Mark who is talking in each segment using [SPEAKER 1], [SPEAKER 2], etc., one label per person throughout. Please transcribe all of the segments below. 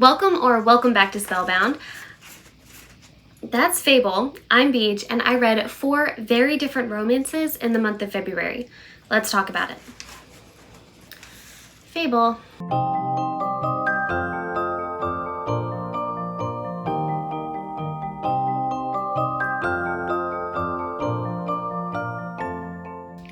[SPEAKER 1] Welcome back to Spellbound. That's Fable. I'm BEEJ, and I read 4 very different romances in the month of February. Let's talk about it. Fable.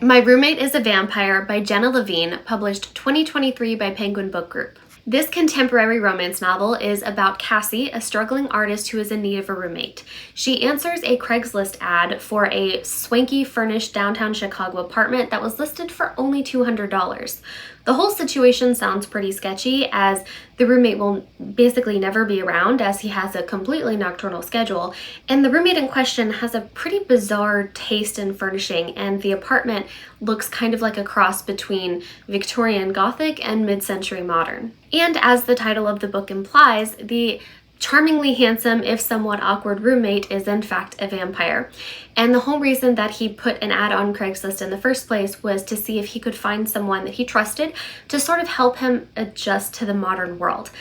[SPEAKER 1] My Roommate is a Vampire by Jenna Levine, published 2023 by Penguin Book Group. This contemporary romance novel is about Cassie, a struggling artist who is in need of a roommate. She answers a Craigslist ad for a swanky furnished downtown Chicago apartment that was listed for only $200. The whole situation sounds pretty sketchy, as the roommate will basically never be around as he has a completely nocturnal schedule, and the roommate in question has a pretty bizarre taste in furnishing, and the apartment looks kind of like a cross between Victorian Gothic and mid-century modern. And as the title of the book implies, the charmingly handsome, if somewhat awkward roommate is in fact a vampire. And the whole reason that he put an ad on Craigslist in the first place was to see if he could find someone that he trusted to sort of help him adjust to the modern world.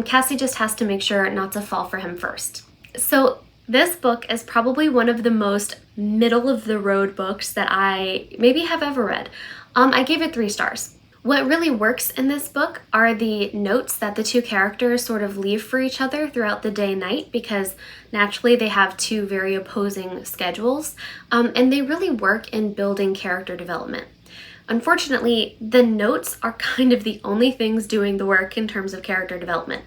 [SPEAKER 1] Cassie just has to make sure not to fall for him first. So this book is probably one of the most middle-of-the-road books that I maybe have ever read. I gave it 3 stars. What really works in this book are the notes that the 2 characters sort of leave for each other throughout the day and night, because naturally they have 2 very opposing schedules, and they really work in building character development. Unfortunately, the notes are kind of the only things doing the work in terms of character development.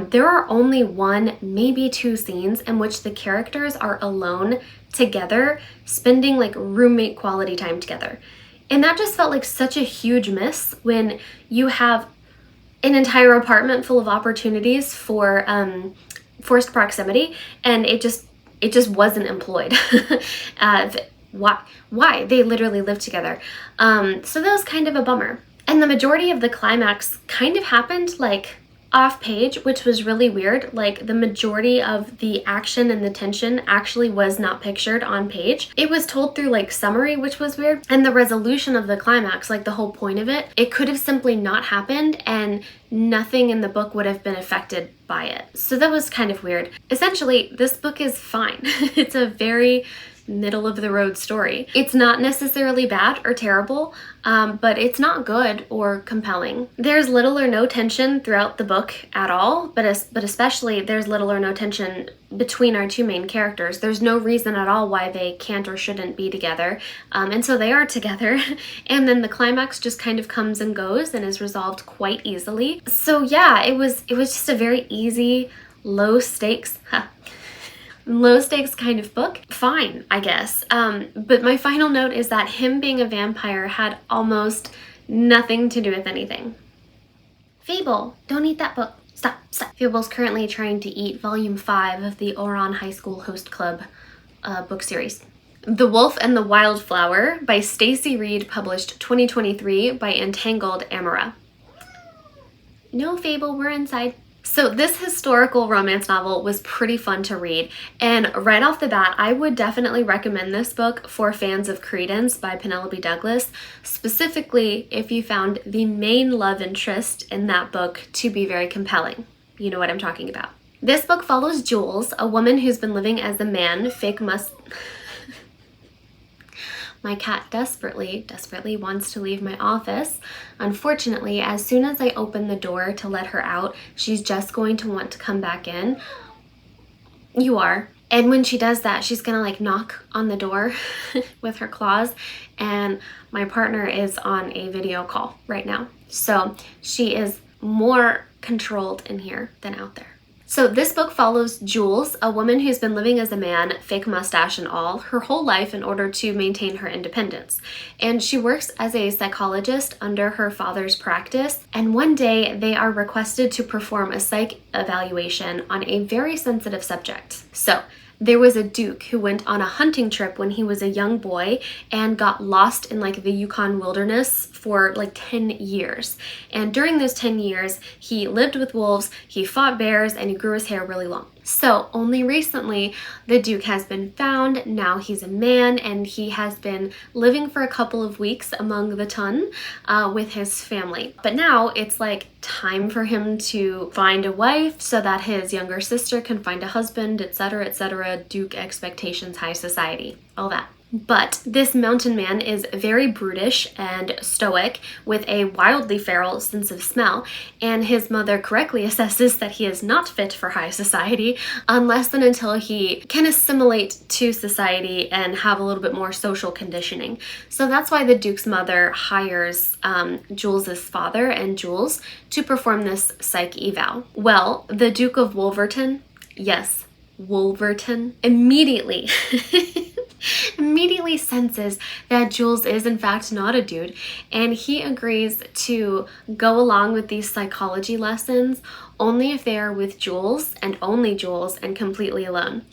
[SPEAKER 1] There are only 1, maybe 2 scenes in which the characters are alone together, spending like roommate quality time together. And that just felt like such a huge miss when you have an entire apartment full of opportunities for forced proximity, and it just wasn't employed. Why? They literally live together. So that was kind of a bummer. And the majority of the climax kind of happened like off page, which was really weird. Like, the majority of the action and the tension actually was not pictured on page. It was told through like summary, which was weird. And the resolution of the climax, like the whole point of it, it could have simply not happened and nothing in the book would have been affected by it. So that was kind of weird. Essentially, this book is fine. It's a very middle of the road story. It's not necessarily bad or terrible, but it's not good or compelling. There's little or no tension throughout the book at all, but especially there's little or no tension between our 2 main characters. There's no reason at all why they can't or shouldn't be together, and so they are together, and then the climax just kind of comes and goes and is resolved quite easily. So yeah, it was just a very easy, low stakes kind of book. Fine, I guess. But my final note is that him being a vampire had almost nothing to do with anything. Fable, don't eat that book. Stop. Fable's currently trying to eat volume 5 of the Oran High School Host Club book series. The Wolf and the Wildflower by Stacy Reed, published 2023 by Entangled Amara. No, Fable, we're inside. So this historical romance novel was pretty fun to read, and right off the bat, I would definitely recommend this book for fans of Credence by Penelope Douglas, specifically if you found the main love interest in that book to be very compelling. You know what I'm talking about. This book follows Jules, a woman who's been living as a man, My cat desperately wants to leave my office. Unfortunately, as soon as I open the door to let her out, she's just going to want to come back in. You are. And when she does that, she's gonna like knock on the door with her claws, and my partner is on a video call right now. So she is more controlled in here than out there. So this book follows Jules, a woman who's been living as a man, fake mustache and all, her whole life in order to maintain her independence. And she works as a psychologist under her father's practice. And one day they are requested to perform a psych evaluation on a very sensitive subject. So there was a duke who went on a hunting trip when he was a young boy and got lost in like the Yukon wilderness for like 10 years. And during those 10 years, he lived with wolves, he fought bears, and he grew his hair really long. So only recently the Duke has been found. Now he's a man and he has been living for a couple of weeks among the ton with his family. But now it's like time for him to find a wife so that his younger sister can find a husband, etc., etc. Duke expectations, high society, all that. But this mountain man is very brutish and stoic with a wildly feral sense of smell, and his mother correctly assesses that he is not fit for high society unless and until he can assimilate to society and have a little bit more social conditioning. So that's why the Duke's mother hires Jules's father and Jules to perform this psych eval. Well, the Duke of Wolverton, yes, Wolverton, immediately senses that Jules is in fact not a dude, and he agrees to go along with these psychology lessons only if they are with Jules and only Jules and completely alone,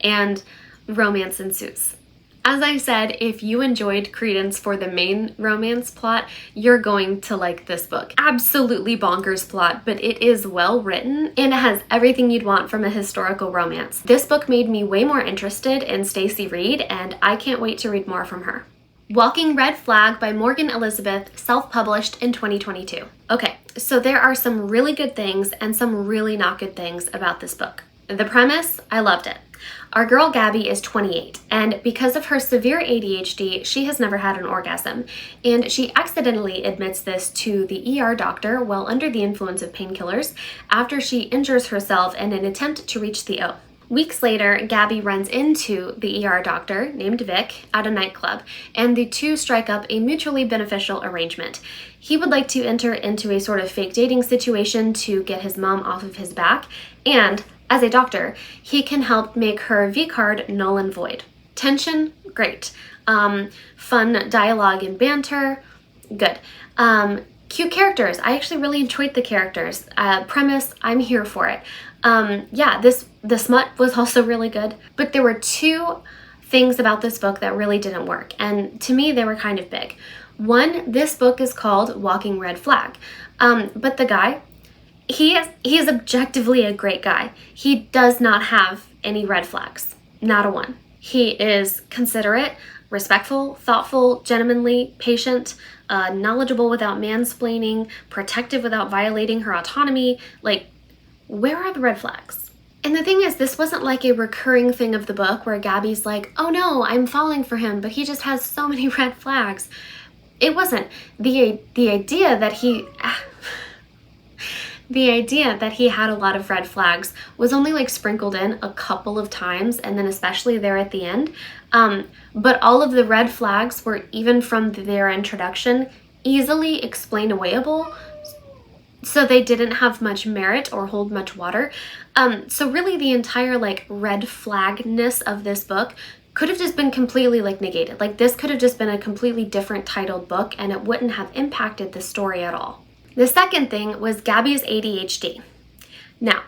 [SPEAKER 1] and romance ensues. As I said, if you enjoyed credence for the main romance plot, you're going to like this book. Absolutely bonkers plot, but it is well written and it has everything you'd want from a historical romance. This book made me way more interested in Stacey Reed, and I can't wait to read more from her. Walking Red Flag by Morgan Elizabeth, self-published in 2022. Okay, so there are some really good things and some really not good things about this book. The premise, I loved it. Our girl Gabby is 28, and because of her severe ADHD, she has never had an orgasm, and she accidentally admits this to the ER doctor while under the influence of painkillers after she injures herself in an attempt to reach the O. Weeks later, Gabby runs into the ER doctor, named Vic, at a nightclub, and the two strike up a mutually beneficial arrangement. He would like to enter into a sort of fake dating situation to get his mom off of his back, and as a doctor, he can help make her V-card null and void. Tension? Great. Fun dialogue and banter? Good. Cute characters. I actually really enjoyed the characters. Premise? I'm here for it. Yeah, the smut was also really good. But there were two things about this book that really didn't work, and to me they were kind of big. One, this book is called Walking Red Flag, but the guy, he is objectively a great guy. He does not have any red flags, not a one. He is considerate, respectful, thoughtful, gentlemanly, patient, knowledgeable without mansplaining, protective without violating her autonomy. Like, where are the red flags? And the thing is, this wasn't like a recurring thing of the book where Gabby's like, oh no, I'm falling for him, but he just has so many red flags. It wasn't. The idea that he... The idea that he had a lot of red flags was only like sprinkled in a couple of times, and then especially there at the end. But all of the red flags were, even from their introduction, easily explainable, so they didn't have much merit or hold much water. So really the entire like red flagness of this book could have just been completely like negated. Like, this could have just been a completely different titled book and it wouldn't have impacted the story at all. The second thing was Gabby's ADHD. Now,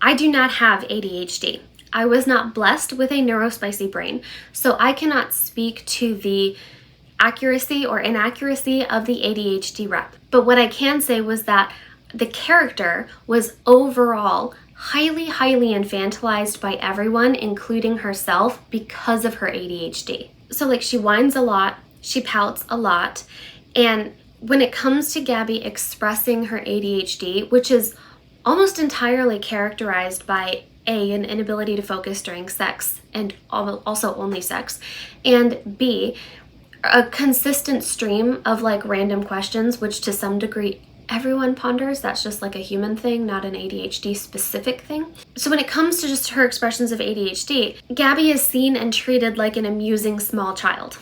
[SPEAKER 1] I do not have ADHD. I was not blessed with a neurospicy brain, so I cannot speak to the accuracy or inaccuracy of the ADHD rep. But what I can say was that the character was overall highly infantilized by everyone, including herself, because of her ADHD. So like, she whines a lot, she pouts a lot, and when it comes to Gabby expressing her ADHD, which is almost entirely characterized by A, an inability to focus during sex, and also only sex, and B, a consistent stream of like random questions, which to some degree everyone ponders. That's just like a human thing, not an ADHD specific thing. So when it comes to just her expressions of ADHD, Gabby is seen and treated like an amusing small child.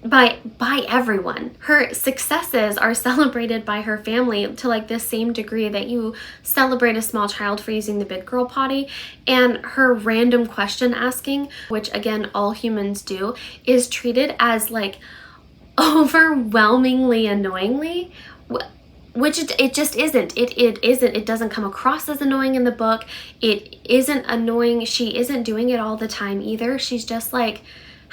[SPEAKER 1] by everyone. Her successes are celebrated by her family to like the same degree that you celebrate a small child for using the big girl potty, and her random question asking, which again all humans do, is treated as like overwhelmingly annoyingly, which it just isn't. It doesn't come across as annoying in the book. It isn't annoying. She isn't doing it all the time either. She's just like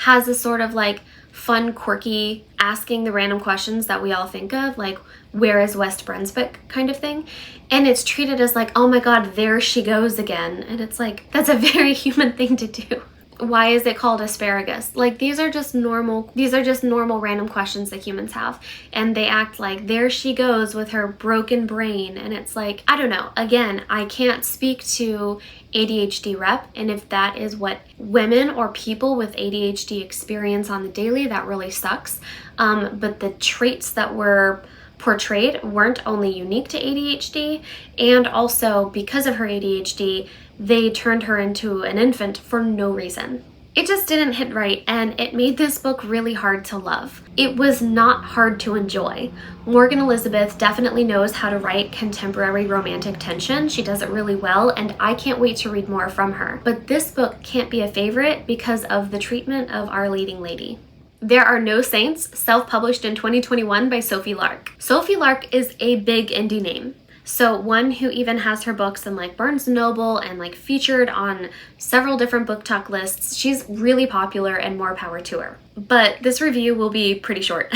[SPEAKER 1] has a sort of like fun, quirky, asking the random questions that we all think of, like, where is West Brunswick kind of thing. And it's treated as like, oh my God, there she goes again. And it's like, that's a very human thing to do. Why is it called asparagus? Like, these are just normal random questions that humans have. And they act like, there she goes with her broken brain. And it's like, I don't know. Again, I can't speak to ADHD rep, and if that is what women or people with ADHD experience on the daily, that really sucks. But the traits that were portrayed weren't only unique to ADHD, and also because of her ADHD, they turned her into an infant for no reason. It just didn't hit right, and it made this book really hard to love. It was not hard to enjoy. Morgan Elizabeth definitely knows how to write contemporary romantic tension. She does it really well, and I can't wait to read more from her. But this book can't be a favorite because of the treatment of our leading lady. There Are No Saints, self-published in 2021 by Sophie Lark. Sophie Lark is a big indie name. So one who even has her books in like Barnes & Noble and like featured on several different book talk lists. She's really popular, and more power to her. But this review will be pretty short.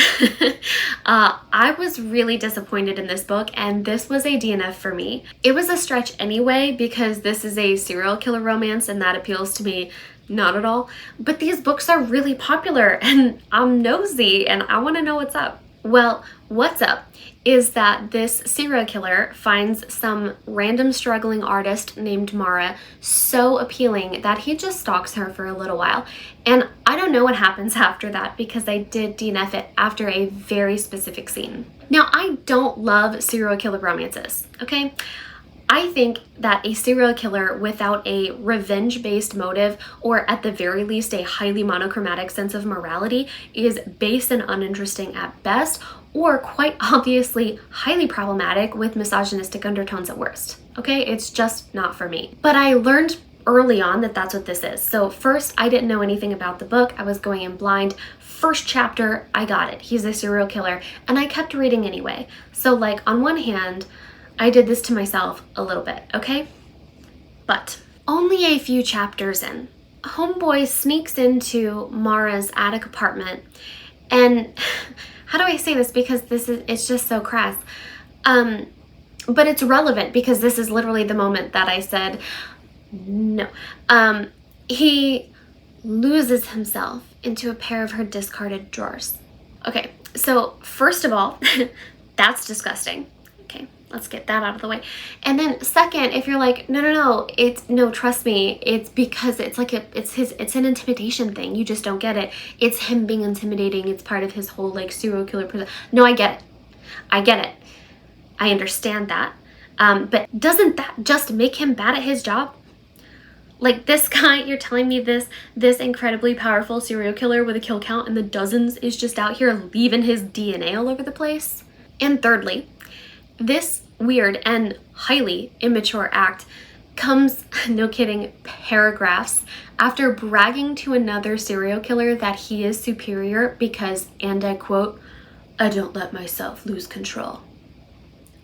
[SPEAKER 1] I was really disappointed in this book, and this was a DNF for me. It was a stretch anyway because this is a serial killer romance, and that appeals to me not at all. But these books are really popular, and I'm nosy and I want to know what's up. Well, what's up is that this serial killer finds some random struggling artist named Mara so appealing that he just stalks her for a little while. And I don't know what happens after that because I did DNF it after a very specific scene. Now, I don't love serial killer romances, okay? I think that a serial killer without a revenge-based motive, or at the very least a highly monochromatic sense of morality, is base and uninteresting at best, or quite obviously highly problematic with misogynistic undertones at worst. Okay, it's just not for me. But I learned early on that that's what this is. So first, I didn't know anything about the book. I was going in blind. First chapter, I got it. He's a serial killer, and I kept reading anyway. So like, on one hand, I did this to myself a little bit, okay? But only a few chapters in, homeboy sneaks into Mara's attic apartment, and how do I say this, because it's just so crass. But it's relevant because this is literally the moment that I said no. He loses himself into a pair of her discarded drawers. Okay, so first of all, that's disgusting. Okay, let's get that out of the way. And then second, if you're like, no, trust me, it's because it's like it's an intimidation thing. You just don't get it. It's him being intimidating. It's part of his whole like serial killer person. No, I get it. I understand that. But doesn't that just make him bad at his job? Like, this guy, you're telling me this incredibly powerful serial killer with a kill count in the dozens is just out here leaving his DNA all over the place? And thirdly, this weird and highly immature act comes, no kidding, paragraphs after bragging to another serial killer that he is superior because, and I quote, "I don't let myself lose control."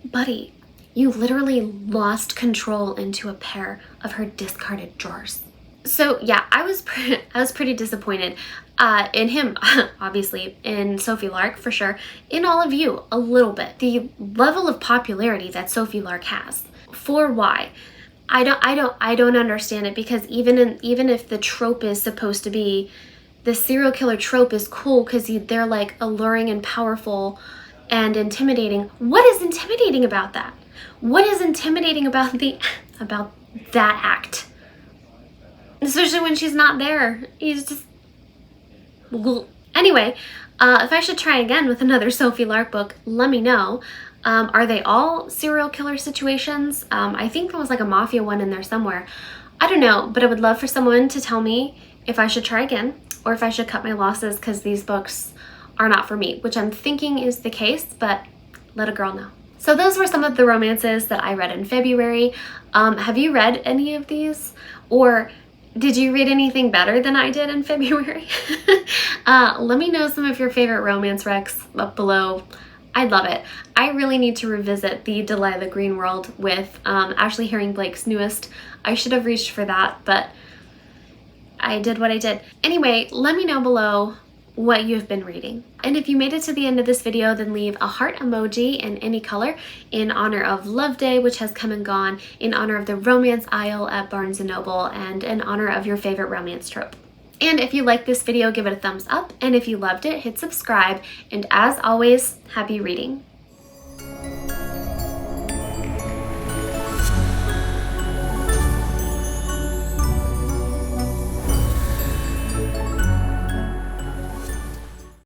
[SPEAKER 1] Buddy, you literally lost control into a pair of her discarded drawers. So yeah, I was pretty disappointed in him, obviously, in Sophie Lark for sure, in all of you a little bit. The level of popularity that Sophie Lark has. For why? I don't understand it, because even if the trope is supposed to be, the serial killer trope is cool because they're like alluring and powerful and intimidating. What is intimidating about that? What is intimidating about that act? Especially when she's not there. He's just... Anyway, if I should try again with another Sophie Lark book, let me know. Are they all serial killer situations? I think there was like a mafia one in there somewhere. I don't know, but I would love for someone to tell me if I should try again or if I should cut my losses because these books are not for me, which I'm thinking is the case, but let a girl know. So those were some of the romances that I read in February. Have you read any of these? Or did you read anything better than I did in February? Let me know some of your favorite romance recs up below. I'd love it. I really need to revisit the Delilah Green World with Ashley Herring Blake's newest. I should have reached for that, but I did what I did. Anyway, let me know below what you've been reading. And if you made it to the end of this video, then leave a heart emoji in any color in honor of Love Day, which has come and gone, in honor of the romance aisle at Barnes & Noble, and in honor of your favorite romance trope. And if you liked this video, give it a thumbs up, and if you loved it, hit subscribe, and as always, happy reading.